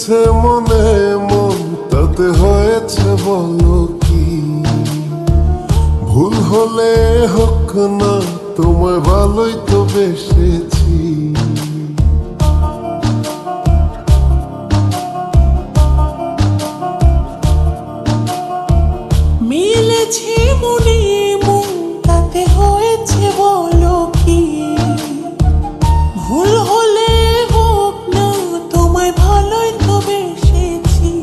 লেগেছে মনে মন তাতে হয়েছে বলো কি? ভুল হলে হোক না, তোমায় ভালোই তো বেসেছি। মিলেছে মনে মন তাতে হয়েছে বলো কি? ভুল হলে হোক না, তোমায় ভালোই তো বেসেছি।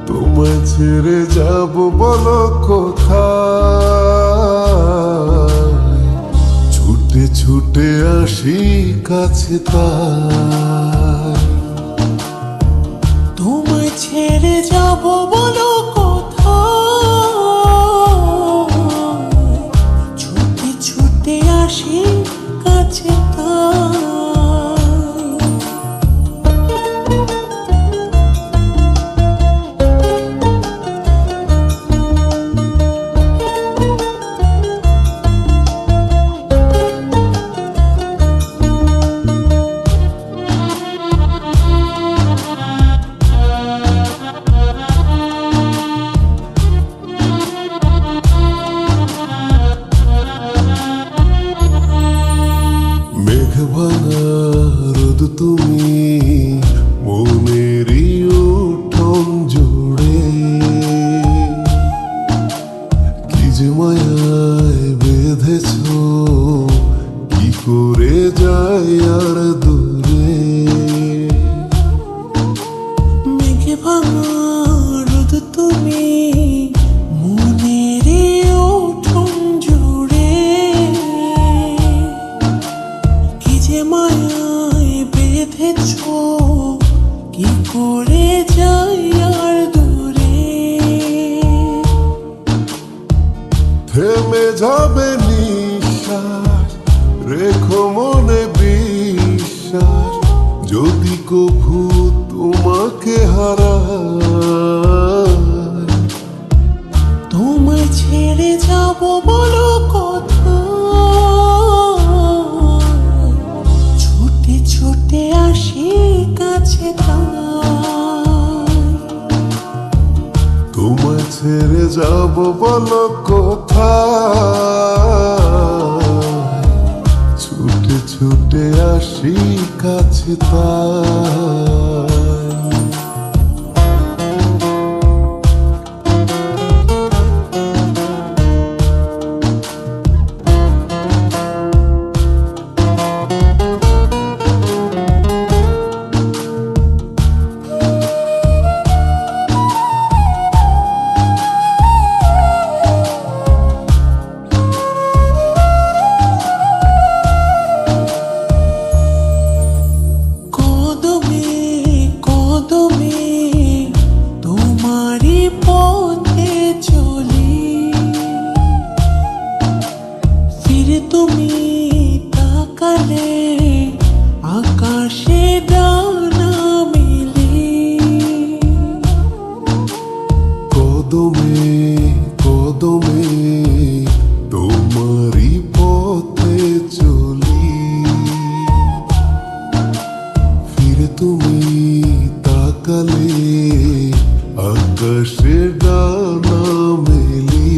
তোমায় ছেড়ে যাব বলো কোথায়? ছুটে ছুটে আসি কাছে তাই। তোমায় ছেড়ে যাব বলো কোথায়? ছুটে ছুটে আসি কাছে তাই। মেঘভাঙা রোদ তুমি মনেরই উঠোন জুড়ে, কি যে মায়ায় বেঁধেছ, কি করে যাই আর দূরে। মেঘে ভাঙা রোদ তুমি মনের উঠোন জুড়ে, কি যে মায়ায় বেঁধেছ, কি করে যাই আর দূরে। থেমে যাবে নিঃশ্বাস, রেখো মনে বিশ্বাস, যদি কভু তোমাকে হারাই। তোমায় ছেড়ে যাব বলো কোথায়? ছুটে ছুটে আসি কাছে তাই। তোমায় ছেড়ে যাব বলো কোথায়? ছুটে ছুটে আসি কাছে তাই। তোমারি পথে চলি, ফিরে তুমি তাকালে আকাশে ডানা মেলি। কদমে কদমে তোমারি পথে চলি, ফিরে তুমি তাকালে আকাশে ডানা মেলি।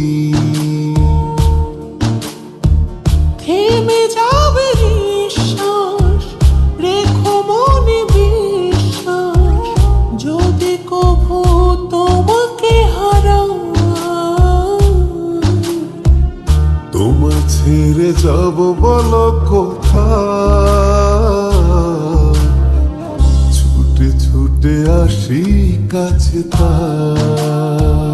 থেমে যাবে নিঃশ্বাস, রেখো মনে বিশ্বাস, যদি কভু তোমাকে হারাই। তোমায় ছেড়ে যাব বলো কোথায়? ছুটে ছুটে আসি কাছে তাই।